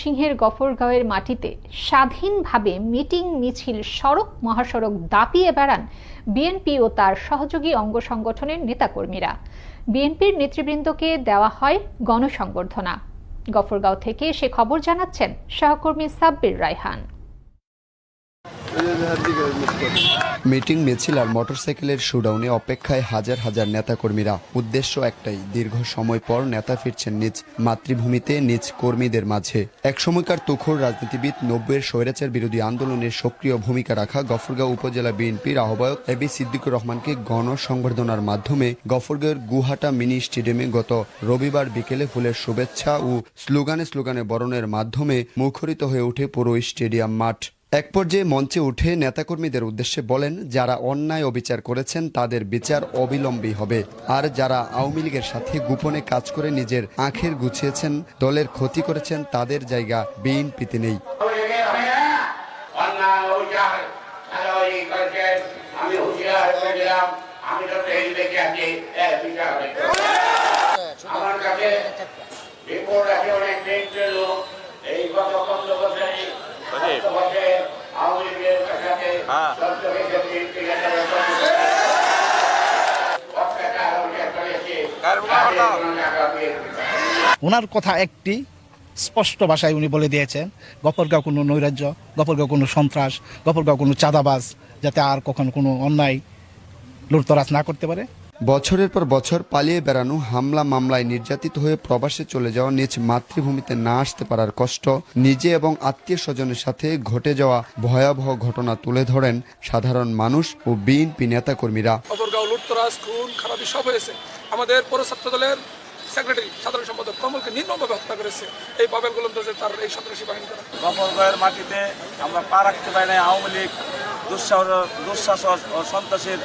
সিংহের গফরগাঁওয়ের মাটিতে স্বাধীনভাবে মিটিং মিছিল সড়ক মহাসড়ক দাপিয়ে বেড়ান বিএনপি ও তার সহযোগী অঙ্গ সংগঠনের নেতাকর্মীরা। বিএনপির নেতৃবৃন্দকে দেওয়া হয় গণসংবর্ধনা। গফরগাঁও থেকে সে খবর জানাচ্ছেন সহকর্মী সাব্বির রায়হান। মিটিং মিছিল আর মোটরসাইকেলের শোডাউনে অপেক্ষায় হাজার হাজার নেতাকর্মীরা। উদ্দেশ্য একটাই, দীর্ঘ সময় পর নেতা ফিরছেন নিজ মাতৃভূমিতে, নিজ কর্মীদের মাঝে। একসময়কার তুখোড় রাজনীতিবিদ, 90-এর স্বৈরাচার বিরোধী আন্দোলনের সক্রিয় ভূমিকা রাখা গফরগাঁও উপজেলা বিএনপির আহ্বায়ক এবি সিদ্দিকুর রহমানকে গণসংবর্ধনার মাধ্যমে গফরগাঁওয়ের গুহাটা মিনি স্টেডিয়ামে গত রবিবার বিকেলে ফুলের শুভেচ্ছা ও স্লোগানে বরণের মাধ্যমে মুখরিত হয়ে ওঠে পুরো স্টেডিয়াম মাঠ। এক পর্যায়ে মঞ্চে উঠে নেতাকর্মীদের উদ্দেশ্যে বলেন, যারা অন্যায় অবিচার করেছেন তাদের বিচার অবিলম্বে হবে, আর যারা আওয়ামী লীগের সাথে গোপনে কাজ করে নিজের আখের গুছিয়েছেন, দলের ক্ষতি করেছেন, তাদের জায়গা বিএনপিতে নেই। ওনার কথা একটি স্পষ্ট ভাষায় উনি বলে দিয়েছেন, গফরগাঁও কোনো নৈরাজ্য, গফরগাঁও কোনো সন্ত্রাস, গফরগাঁও কোনো চাঁদাবাজ যাতে আর কখনো কোনো অন্যায় লুটতরাজ না করতে পারে। বছরের পর বছর পালিয়ে বেড়ানো, হামলা মামলায় নির্যাতিত হয়ে প্রবাসে চলে যাওয়া, নিজ মাতৃভূমিতে না আসতে পারার কষ্ট, নিজে এবং আত্মীয় স্বজনের সাথে ঘটে যাওয়া ভয়াবহ ঘটনা তুলে ধরেন সাধারণ মানুষ ও বিএনপি নেতাকর্মীরা। গফরগাঁও লুটতরাজ, খুন খারাপি সব হয়েছে। আমাদের পৌর ছাত্র দলের সেক্রেটারি, সাধারণ সম্পাদক কমলকে নির্মমভাবে হত্যা করেছে এই পাবেল গোলন্দাজের তার এই সন্ত্রাসী বাহিনী দ্বারা। গফরগাঁওয়ের মাটিতে আমরা পা রাখতে পারি না আওয়ামী লীগ দুঃসাহস ও সন্ত্রাসের